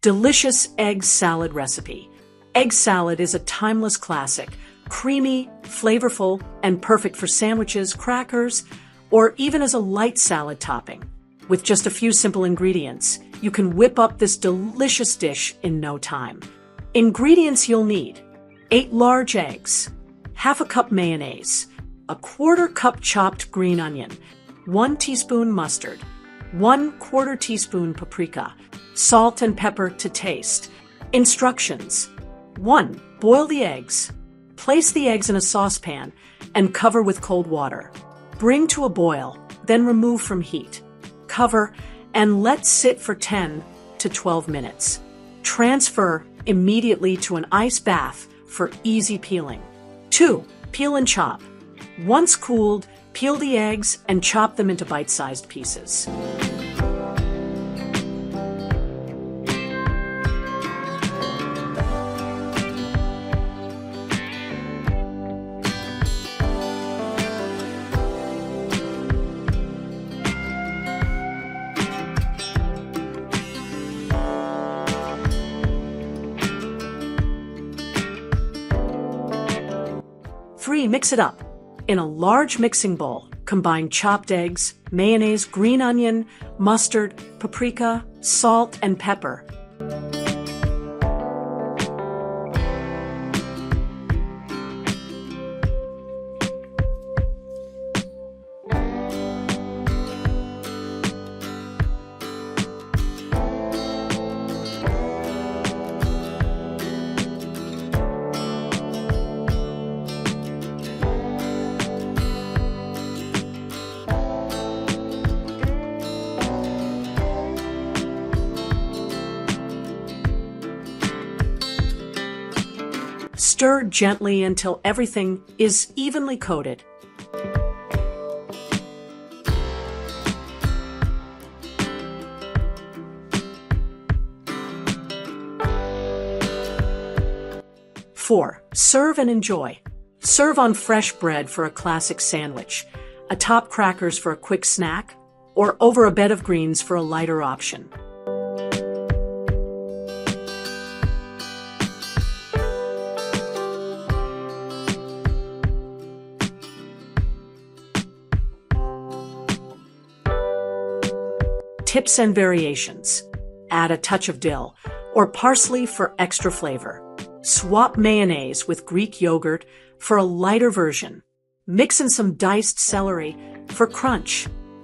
Delicious egg salad recipe. Egg salad is a timeless classic, creamy, flavorful, and perfect for sandwiches, crackers, or even as a light salad topping. With just a few simple ingredients, you can whip up this delicious dish in no time. Ingredients you'll need: 8 large eggs, half a cup mayonnaise, a quarter cup chopped green onion, 1 teaspoon mustard, 1/4 teaspoon paprika, salt and pepper to taste. Instructions: 1. Boil the eggs. Place the eggs in a saucepan and cover with cold water. Bring to a boil, then remove from heat. Cover and let sit for 10 to 12 minutes. Transfer immediately to an ice bath for easy peeling. 2. Peel and chop. Once cooled, peel the eggs and chop them into bite-sized pieces. Mix it up. In a large mixing bowl, combine chopped eggs, mayonnaise, green onion, mustard, paprika, salt, and pepper. Stir gently until everything is evenly coated. Four, serve and enjoy. Serve on fresh bread for a classic sandwich, atop crackers for a quick snack, or over a bed of greens for a lighter option. Tips and variations: add a touch of dill or parsley for extra flavor. Swap mayonnaise with Greek yogurt for a lighter version. Mix in some diced celery for crunch.